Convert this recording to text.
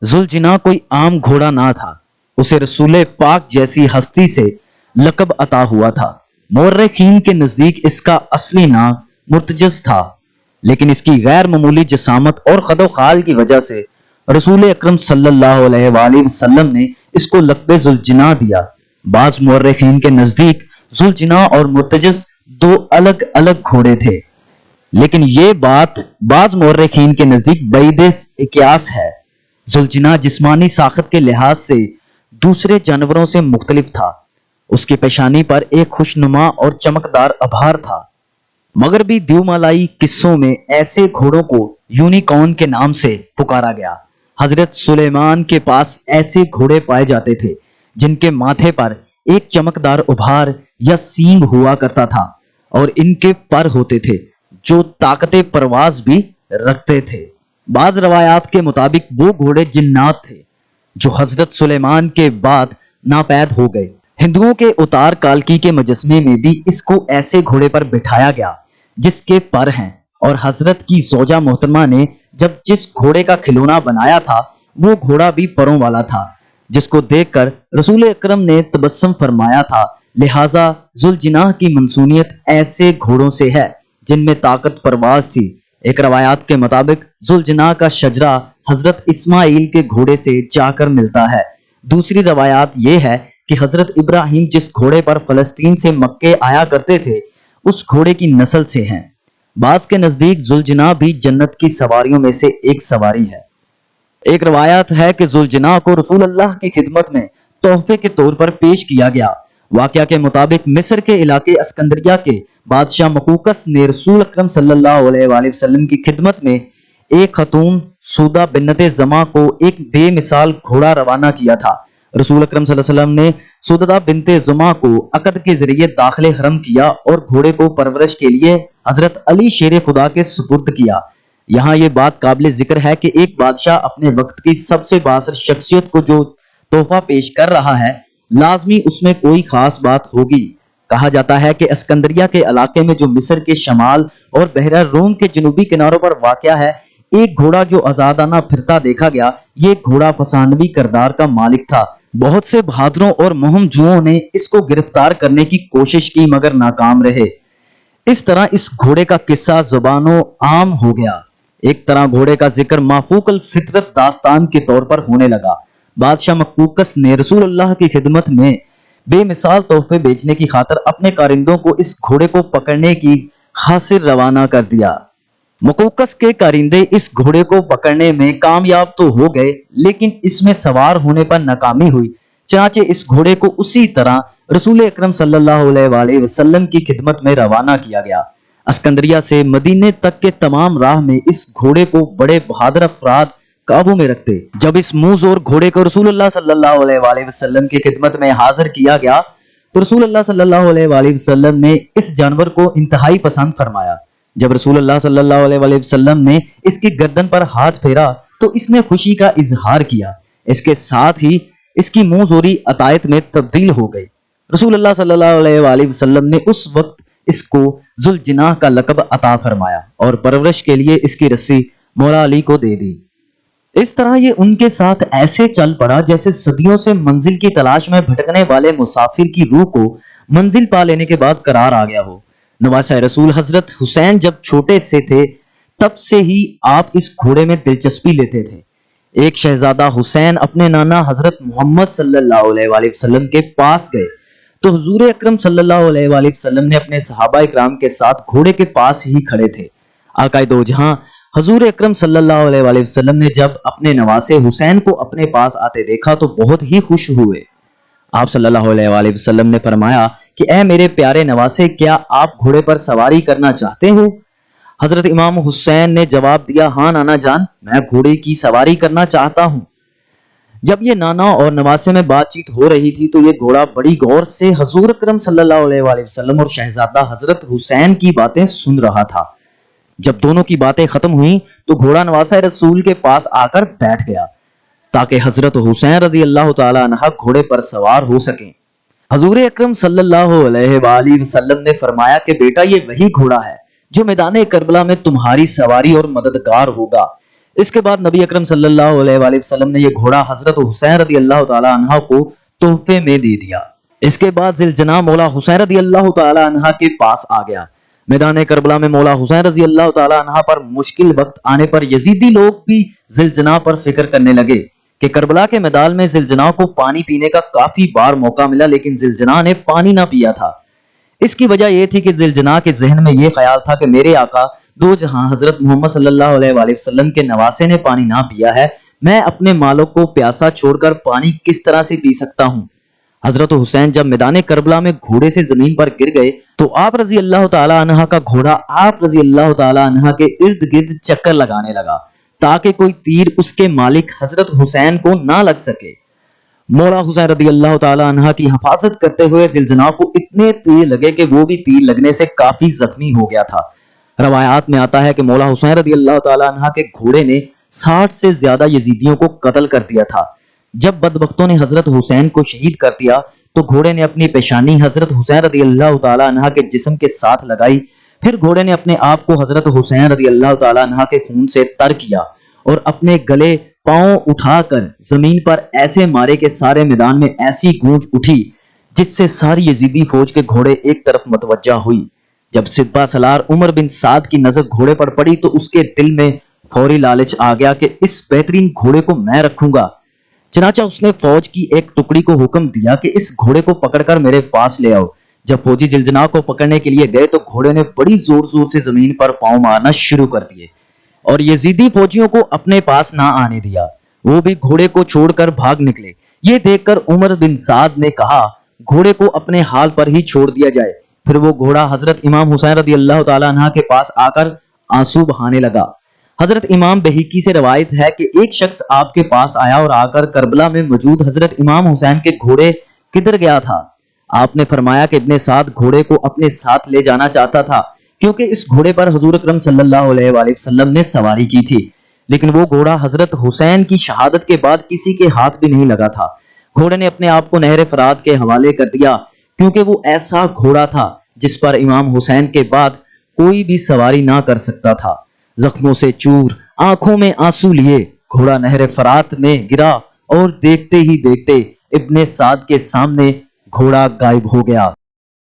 ذوالجناح کوئی عام گھوڑا نہ تھا، اسے رسول پاک جیسی ہستی سے لقب عطا ہوا تھا۔ مورخین کے نزدیک اس کا اصلی نام مرتجز تھا، لیکن اس کی غیر معمولی جسامت اور قد و خال کی وجہ سے رسول اکرم صلی اللہ علیہ وآلہ وسلم نے اس کو لقب ذوالجناح دیا۔ بعض مورخین کے نزدیک ذوالجناح اور مرتجز دو الگ الگ گھوڑے تھے، لیکن یہ بات بعض مورخین کے نزدیک بعید قیاس ہے۔ ذوالجناح جسمانی ساخت کے لحاظ سے دوسرے جانوروں سے مختلف تھا۔ اس کی پیشانی پر ایک خوشنما اور چمکدار ابھار تھا۔ مغربی دیومالائی قصوں میں ایسے گھوڑوں کو یونیکارن کے نام سے پکارا گیا۔ حضرت سلیمان کے پاس ایسے گھوڑے پائے جاتے تھے جن کے ماتھے پر ایک چمکدار ابھار یا سینگ ہوا کرتا تھا اور ان کے پر ہوتے تھے جو طاقت پرواز بھی رکھتے تھے۔ بعض روایات کے مطابق وہ گھوڑے جنات تھے جو حضرت سلیمان کے بعد ناپید ہو گئے۔ ہندوؤں کے اتار کالکی کے مجسمے میں بھی اس کو ایسے گھوڑے پر بٹھایا گیا جس کے پر ہیں، اور حضرت کی زوجہ محترمہ نے جب جس گھوڑے کا کھلونا بنایا تھا وہ گھوڑا بھی پروں والا تھا، جس کو دیکھ کر رسول اکرم نے تبسم فرمایا تھا۔ لہٰذا ذوالجناح کی منسوبیت ایسے گھوڑوں سے ہے جن میں طاقت پرواز تھی۔ ایک روایات کے مطابق ذوالجناح کا شجرہ حضرت اسماعیل کے گھوڑے سے جا کر ملتا ہے۔ دوسری روایات یہ ہے کہ حضرت ابراہیم جس گھوڑے پر فلسطین سے مکے آیا کرتے تھے اس گھوڑے کی نسل سے ہیں۔ بعض کے نزدیک ذوالجناح بھی جنت کی سواریوں میں سے ایک سواری ہے۔ ایک روایت ہے کہ ذوالجناح کو رسول اللہ کی خدمت میں تحفے کے طور پر پیش کیا گیا۔ واقعہ کے مطابق مصر کے علاقے اسکندریہ کے بادشاہ مقوقس نے رسول اکرم صلی اللہ علیہ وآلہ وسلم کی خدمت میں ایک خاتون سودہ بنت زماں کو ایک بے مثال گھوڑا روانہ کیا تھا۔ رسول اکرم صلی اللہ علیہ وسلم نے سودہ بنت زماں کو عقد کے ذریعے داخل حرم کیا اور گھوڑے کو پرورش کے لیے حضرت علی شیر خدا کے سپرد کیا۔ یہاں یہ بات قابل ذکر ہے کہ ایک بادشاہ اپنے وقت کی سب سے بااثر شخصیت کو جو تحفہ پیش کر رہا ہے لازمی اس میں کوئی خاص بات ہوگی۔ کہا جاتا ہے کہ اسکندریہ کے علاقے میں جو مصر کے شمال اور بحیرہ روم کے جنوبی کناروں پر واقع ہے ایک گھوڑا جو آزادانہ پھرتا دیکھا گیا۔ یہ گھوڑا فسانوی کردار کا مالک تھا۔ بہت سے بہادروں اور مہم جوؤں نے اس کو گرفتار کرنے کی کوشش کی مگر ناکام رہے۔ اس طرح اس گھوڑے کا قصہ زبانوں عام ہو گیا۔ ایک طرح گھوڑے کا ذکر مافوق الفطرت داستان کے طور پر ہونے لگا۔ بادشاہ مقوقس نے رسول اللہ کی خدمت میں بے مثال تحفے بیچنے کی خاطر اپنے کارندوں کو اس گھوڑے کو پکڑنے کی خاطر روانہ کر دیا۔ مقوقس کے کارندے اس گھوڑے کو پکڑنے میں کامیاب تو ہو گئے لیکن اس میں سوار ہونے پر ناکامی ہوئی، چنانچہ اس گھوڑے کو اسی طرح رسول اکرم صلی اللہ علیہ وآلہ وسلم کی خدمت میں روانہ کیا گیا۔ اسکندریہ سے مدینے تک کے تمام راہ میں اس گھوڑے کو بڑے بہادر افراد قابو میں رکھتے۔ جب اس موزور گھوڑے کو رسول اللہ صلی اللہ علیہ وآلہ وسلم کی خدمت میں حاضر کیا گیا تو رسول اللہ صلی اللہ علیہ وآلہ وسلم نے اس جانور کو انتہائی پسند فرمایا۔ جب رسول اللہ صلی اللہ علیہ وآلہ وسلم نے اس کی گردن پر ہاتھ پھیرا تو اس نے خوشی کا اظہار کیا۔ اس کے ساتھ ہی اس کی منہ زوری عطایت میں تبدیل ہو گئی۔ رسول اللہ صلی اللہ علیہ وآلہ وسلم نے اس وقت اس کو ذوالجناح کا لقب عطا فرمایا اور پرورش کے لیے اس کی رسی مولا علی کو دے دی۔ اس طرح یہ ان کے ساتھ ایسے چل پڑا جیسے صدیوں سے منزل کی تلاش میں بھٹکنے والے مسافر کی روح کو منزل پا لینے کے بعد قرار آ گیا ہو۔ نواسہ رسول حضرت حسین جب چھوٹے سے تھے تب سے ہی آپ اس گھوڑے میں دلچسپی لیتے تھے۔ ایک شہزادہ حسین اپنے نانا حضرت محمد صلی اللہ علیہ وآلہ وسلم کے پاس گئے تو حضور اکرم صلی اللہ علیہ وآلہ وسلم نے اپنے صحابہ اکرام کے ساتھ گھوڑے کے پاس ہی کھڑے تھے۔ آقا دو جہاں حضور اکرم صلی اللہ علیہ وآلہ وسلم نے جب اپنے نواسے حسین کو اپنے پاس آتے دیکھا تو بہت ہی خوش ہوئے۔ آپ صلی اللہ علیہ وآلہ وسلم نے فرمایا کہ اے میرے پیارے نواسے، کیا آپ گھوڑے پر سواری کرنا چاہتے ہو؟ حضرت امام حسین نے جواب دیا، ہاں نانا جان، میں گھوڑے کی سواری کرنا چاہتا ہوں۔ جب یہ نانا اور نواسے میں بات چیت ہو رہی تھی تو یہ گھوڑا بڑی غور سے حضور اکرم صلی اللہ علیہ وآلہ وسلم اور شہزادہ حضرت حسین کی باتیں سن رہا تھا۔ جب دونوں کی باتیں ختم ہوئیں تو گھوڑا نواسہ رسول کے پاس آ کر بیٹھ گیا تاکہ حضرت حسین رضی اللہ تعالی عنہ گھوڑے پر سوار ہو سکیں۔ حضور اکرم صلی اللہ علیہ وآلہ وسلم نے فرمایا کہ بیٹا، یہ وہی گھوڑا ہے جو میدان کربلا میں تمہاری سواری اور مددگار ہوگا۔ اس کے بعد نبی اکرم صلی اللہ علیہ وآلہ وسلم نے یہ گھوڑا حضرت حسین رضی اللہ تعالی عنہ کو تحفے میں دے دیا۔ اس کے بعد ذوالجناح مولا حسین رضی اللہ تعالی عنہ کے پاس آ گیا۔ میدان کربلا میں مولا حسین رضی اللہ تعالی عنہ پر مشکل وقت آنے پر یزیدی لوگ بھی ذوالجناح پر فکر کرنے لگے کہ کربلا کے میدان میں ذوالجناح کو پانی پینے کا کافی بار موقع ملا، لیکن ذوالجناح نے پانی نہ پیا تھا۔ اس کی وجہ یہ تھی کہ ذوالجناح کے ذہن میں یہ خیال تھا کہ میرے آقا دو جہاں حضرت محمد صلی اللہ علیہ وآلہ وسلم کے نواسے نے پانی نہ پیا ہے، میں اپنے مالک کو پیاسا چھوڑ کر پانی کس طرح سے پی سکتا ہوں۔ حضرت حسین جب میدان کربلا میں گھوڑے سے زمین پر گر گئے تو آپ رضی اللہ تعالی عنہ کا گھوڑا آپ رضی اللہ تعالی عنہ کے ارد گرد چکر لگانے لگا تاکہ کوئی تیر اس کے مالک حضرت حسین کو نہ لگ سکے۔ مولا حسین رضی اللہ تعالی عنہ کی حفاظت کرتے ہوئے ذوالجناح کو اتنے تیر لگے کہ وہ بھی تیر لگنے سے کافی زخمی ہو گیا تھا۔ روایات میں آتا ہے کہ مولا حسین رضی اللہ تعالی عنہ کے گھوڑے نے 60 سے زیادہ یزیدیوں کو قتل کر دیا تھا۔ جب بدبختوں نے حضرت حسین کو شہید کر دیا تو گھوڑے نے اپنی پیشانی حضرت حسین رضی اللہ تعالی عنہ کے جسم کے ساتھ لگائی، پھر گھوڑے نے اپنے آپ کو حضرت حسین رضی اللہ تعالی عنہ کے خون سے تر کیا اور اپنے گلے پاؤں اٹھا کر زمین پر ایسے مارے کہ سارے میدان میں ایسی گونج اٹھی جس سے ساری یزیدی فوج کے گھوڑے ایک طرف متوجہ ہوئی۔ جب سپہ سالار عمر بن سعد کی نظر گھوڑے پر پڑی تو اس کے دل میں فوری لالچ آ گیا کہ اس بہترین گھوڑے کو میں رکھوں گا۔ چنانچہ اس نے فوج کی ایک ٹکڑی کو حکم دیا کہ اس گھوڑے کو پکڑ کر میرے پاس لے آؤ۔ جب فوجی ذوالجناح کو پکڑنے کے لیے گئے تو گھوڑے نے بڑی زور زور سے زمین پر پاؤں مارنا شروع کر دیے اور یزیدی فوجیوں کو اپنے پاس نہ آنے دیا۔ وہ بھی گھوڑے کو چھوڑ کر بھاگ نکلے۔ یہ دیکھ کر عمر بن سعد نے کہا گھوڑے کو اپنے حال پر ہی چھوڑ دیا جائے۔ پھر وہ گھوڑا حضرت امام حسین رضی اللہ تعالی عنہ کے پاس آ کر آنسو بہانے لگا۔ حضرت امام بہیقی سے روایت ہے کہ ایک شخص آپ کے پاس آیا اور آ کر کربلا میں موجود حضرت امام حسین کے گھوڑے کدھر گیا تھا؟ آپ نے فرمایا کہ ابن سعد گھوڑے کو اپنے ساتھ لے جانا چاہتا تھا کیونکہ اس گھوڑے پر حضور اکرم صلی اللہ علیہ وآلہ وسلم نے سواری کی تھی، لیکن وہ گھوڑا حضرت حسین کی شہادت کے بعد کسی کے ہاتھ بھی نہیں لگا تھا۔ گھوڑے نے اپنے آپ کو نہر فرات کے حوالے کر دیا کیونکہ وہ ایسا گھوڑا تھا جس پر امام حسین کے بعد کوئی بھی سواری نہ کر سکتا تھا۔ زخموں سے چور، آنکھوں میں آنسو لیے گھوڑا نہر فرات میں گرا اور دیکھتے ہی دیکھتے ابن سعد کے سامنے گھوڑا غائب ہو گیا۔